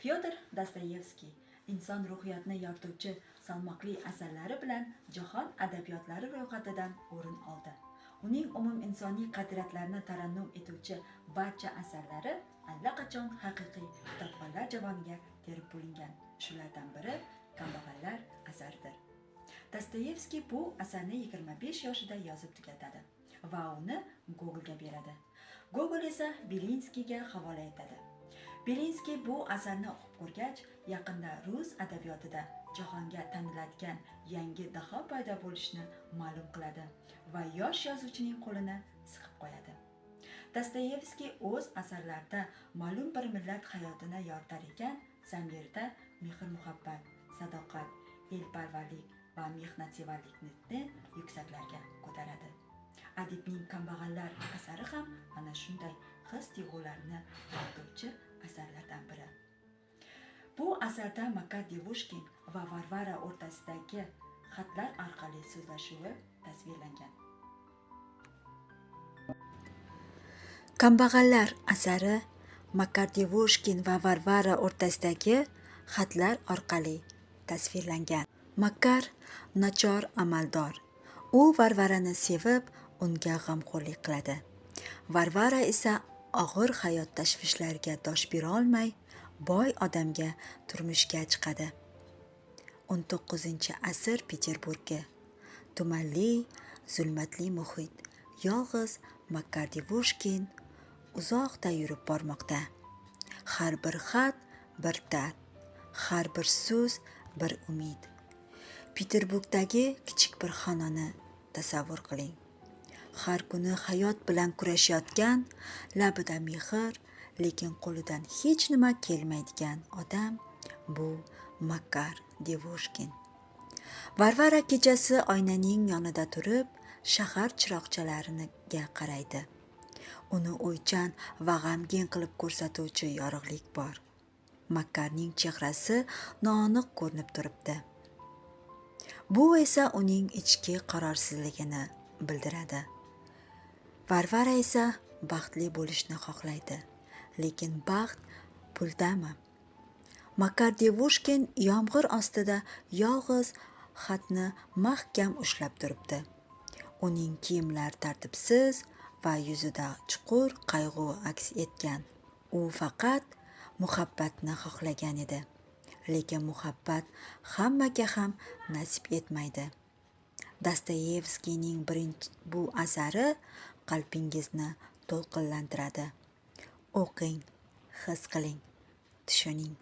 Fyodor Dostoyevskiy inson ruhiyatini yorituvchi salmoqli asarlari bilan jahon adabiyotlari ro'yxatidan o'rin oldi. Uning umuminsoniy qadriyatlarni tarannum etuvchi barcha asarlari allaqachon haqiqiy kitobxonlar javoniga terib bo'lingan. Shulardan biri Kambag'allar asaridir. Dostoyevskiy bu asarni 25 yoshida yozib tugatadi va uni Gogolga beradi. Gogol esa Belinskiyga havola etadi. Belinskiy bu asarni o'qib ko'rgach, yaqinda rus adabiyotida jahonga taniladigan yangi daho paydo bo'lishini ma'lum qiladi va yosh yozuvchining qo'lini siqib qo'yadi. Dostoyevskiy o'z asarlarida ma'lum bir millat hayotini yoritar ekan, zamirda mehr-muhabbat, sadoqat, elparvarlik va mehnatsevarlikni yuksaklarga ko'taradi. Adibning Kambag'allar asari ham ana shunday his-tuyg'ularni yorituvchi asarlardan biri. Bu asarda Makar Devushkin va Varvara o'rtasidagi xatlar orqali so'zlashuvi tasvirlangan. Kambag'allar asari Makar Devushkin va Varvara o'rtasidagi xatlar orqali tasvirlangan. Makar nachor amaldor. U Varvarani sevib, unga g'amxo'rlik qiladi. Varvara esa og'ir hayot tashvishlariga dosh bera olmay, boy odamga turmushga chiqadi. 19-asr Peterburgi. Tumanli, zulmatli muhit. Yolg'iz Makar Devushkin uzoqda yurib bormoqda. Har bir xat bir dard, har bir so'z bir umid. Peterburgdagi kichik bir xonani tasavvur qiling. Har kuni hayot bilan kurashayotgan, labida mehr, lekin qo'lidan hech nima kelmaydigan odam bu Makar Devushkin. Varvara kechasi oynaning yonida turib, shahar chiroqchalariga qaraydi. Uni o'ychan va g'amgin qilib ko'rsatuvchi yorug'lik bor. Makarning chehrasi noaniq ko'rinib turibdi. Bu esa uning ichki qarorsizligini bildiradi. Varvara esa baxtli bo'lishni xohlaydi, lekin baxt puldami? Makar Devushkin yomg'ir ostida yolg'iz xatni mahkam ushlab turibdi. Uning kiyimlari tartibsiz va yuzida chuqur qayg'u aks etgan. U faqat muhabbatni xohlagan edi, lekin muhabbat hammaga ham nasib etmaydi. Dostoyevskiyning bu asari qalbingizni to'lqinlantiradi. O'qing, his qiling, tushuning.